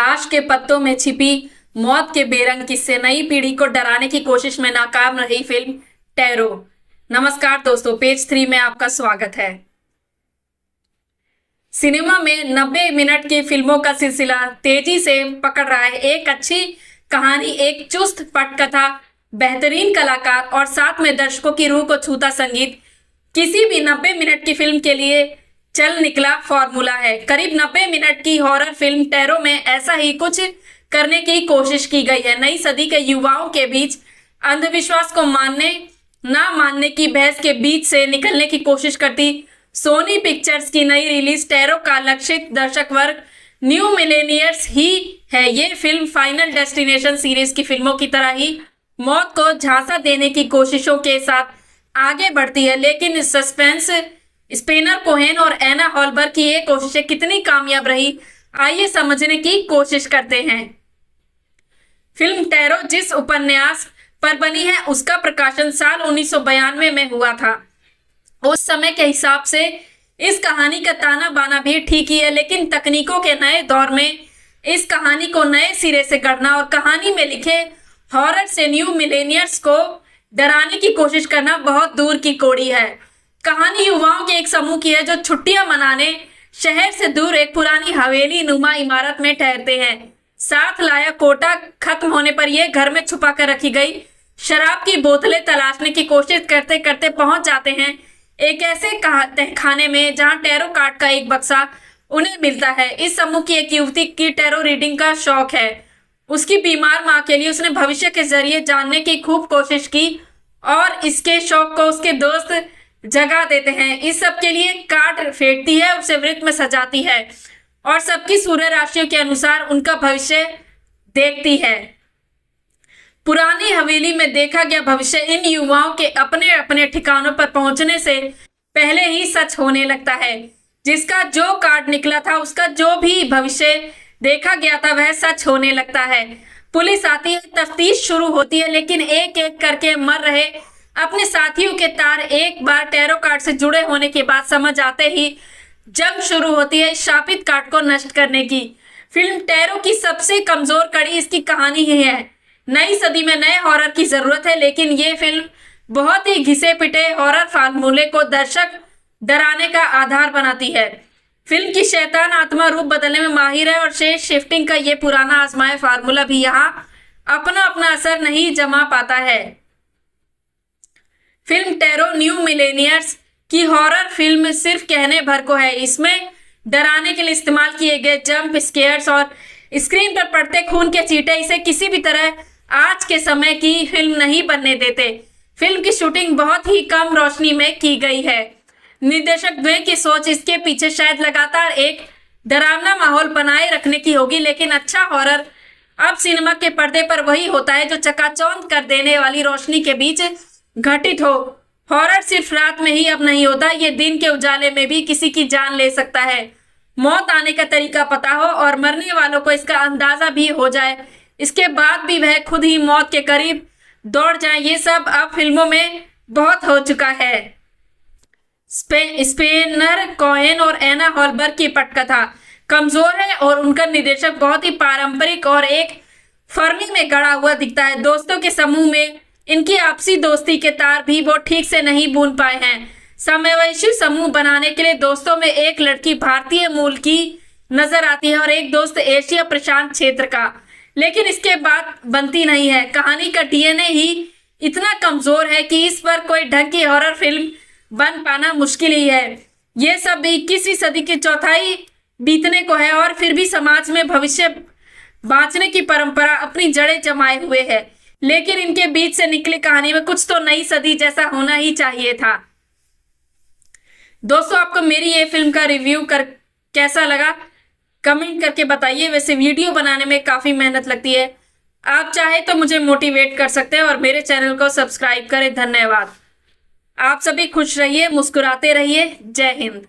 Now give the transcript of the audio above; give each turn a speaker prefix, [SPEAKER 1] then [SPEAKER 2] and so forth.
[SPEAKER 1] ताश के पत्तों में छिपी मौत के बेरंग किस्से नई पीढ़ी को डराने की कोशिश में नाकाम रही फिल्म टैरो। नमस्कार दोस्तों, पेज 3 में आपका स्वागत है। सिनेमा में 90 मिनट की फिल्मों का सिलसिला तेजी से पकड़ रहा है। एक अच्छी कहानी, एक चुस्त पटकथा, बेहतरीन कलाकार और साथ में दर्शकों की रूह को छूता संगीत किसी भी 90 मिनट की फिल्म के लिए चल निकला फॉर्मूला है। करीब 90 मिनट की हॉरर फिल्म टैरो में ऐसा ही कुछ करने की कोशिश की गई है। नई सदी के युवाओं के बीच अंधविश्वास को मानने ना मानने की बहस के बीच से निकलने की कोशिश करती सोनी पिक्चर्स की नई रिलीज टैरो का लक्षित दर्शक वर्ग न्यू मिलेनियर्स ही है। ये फिल्म फाइनल डेस्टिनेशन सीरीज की फिल्मों की तरह ही मौत को झांसा देने की कोशिशों के साथ आगे बढ़ती है, लेकिन सस्पेंस स्पेनर कोहेन और एना हॉलबर्ग की ये कोशिशें कितनी कामयाब रही, आइए समझने की कोशिश करते हैं। फिल्म टैरो जिस उपन्यास पर बनी है उसका प्रकाशन साल 1992 में हुआ था। उस समय के हिसाब से इस कहानी का ताना बाना भी ठीक ही है, लेकिन तकनीकों के नए दौर में इस कहानी को नए सिरे से गढ़ना और कहानी में लिखे हॉरर से न्यू मिलेनियर्स को डराने की कोशिश करना बहुत दूर की कौड़ी है। कहानी युवाओं के एक समूह की है जो छुट्टियां मनाने शहर से दूर एक पुरानी हवेली नुमा इमारत में ठहरते हैं। साथ लाया कोटा खत्म होने पर यह घर में छुपा कर रखी गई शराब की बोतलें तलाशने की कोशिश करते करते पहुंच जाते हैं एक ऐसे तहखाने में जहां टैरो कार्ड का एक बक्सा उन्हें मिलता है। इस समूह की एक युवती की टैरो रीडिंग का शौक है। उसकी बीमार मां के लिए उसने भविष्य के जरिए जानने की खूब कोशिश की और इसके शौक को उसके दोस्त जगा देते हैं। इस सब के लिए कार्ड फेंकती है, उसे वृत्त में सजाती है और सबकी सूर्य राशियों के अनुसार उनका भविष्य देखती है। पुरानी हवेली में देखा गया भविष्य इन युवाओं के अपने अपने ठिकानों पर पहुंचने से पहले ही सच होने लगता है। जिसका जो कार्ड निकला था, उसका जो भी भविष्य देखा गया था, वह सच होने लगता है। पुलिस आती है, तफ्तीश शुरू होती है, लेकिन एक एक करके मर रहे अपने साथियों के तार एक बार टैरो कार्ड से जुड़े होने के बाद समझ आते ही जंग शुरू होती है शापित कार्ड को नष्ट करने की। फिल्म टैरो की सबसे कमजोर कड़ी इसकी कहानी ही है। नई सदी में नए हॉरर की जरूरत है, लेकिन ये फिल्म बहुत ही घिसे पिटे हॉरर फार्मूले को दर्शक डराने का आधार बनाती है। फिल्म की शैतान आत्मा रूप बदलने में माहिर है और शेष शिफ्टिंग का ये पुराना आजमाया फार्मूला भी यहाँ अपना अपना असर नहीं जमा पाता है। फिल्म टैरो न्यू मिलेनियर्स की हॉरर फिल्म सिर्फ कहने भर को है। इसमें डराने के लिए इस्तेमाल किए गए जंप स्केयर्स और स्क्रीन पर पड़ते खून के चीटे इसे किसी भी तरह आज के समय की फिल्म नहीं बनने देते। फिल्म की शूटिंग बहुत ही कम रोशनी में की गई है। निर्देशक द्वे की सोच इसके पीछे शायद लगातार एक डरावना माहौल बनाए रखने की होगी, लेकिन अच्छा हॉरर अब सिनेमा के पर्दे पर वही होता है जो चकाचौंध कर देने वाली रोशनी के बीच घटित हो। हॉरर सिर्फ रात में ही अब नहीं होता, ये दिन के उजाले में भी किसी की जान ले सकता है। मौत आने का तरीका पता हो और मरने वालों को इसका अंदाजा भी हो जाए, इसके बाद भी वह खुद ही मौत के करीब दौड़ जाए, ये सब अब फिल्मों में बहुत हो चुका है। स्पेनर कोहेन और एना हॉलबर्ग की पटकथा कमजोर है और उनका निर्देशक बहुत ही पारंपरिक और एक फर्मी में गड़ा हुआ दिखता है। दोस्तों के समूह में इनकी आपसी दोस्ती के तार भी वो ठीक से नहीं बूंद पाए हैं। समवयस्क समूह बनाने के लिए दोस्तों में एक लड़की भारतीय मूल की नजर आती है और एक दोस्त एशिया प्रशांत क्षेत्र का, लेकिन इसके बाद बनती नहीं है। कहानी का डीएनए ही इतना कमजोर है कि इस पर कोई ढंग की हॉरर फिल्म बन पाना मुश्किल ही है। ये सब 21वीं सदी की चौथाई बीतने को है और फिर भी समाज में भविष्य बांचने की परंपरा अपनी जड़ें जमाए हुए है, लेकिन इनके बीच से निकली कहानी में कुछ तो नई सदी जैसा होना ही चाहिए था। दोस्तों, आपको मेरी ये फिल्म का रिव्यू कैसा लगा कमेंट करके बताइए। वैसे वीडियो बनाने में काफी मेहनत लगती है, आप चाहे तो मुझे मोटिवेट कर सकते हैं और मेरे चैनल को सब्सक्राइब करें। धन्यवाद। आप सभी खुश रहिए, मुस्कुराते रहिए। जय हिंद।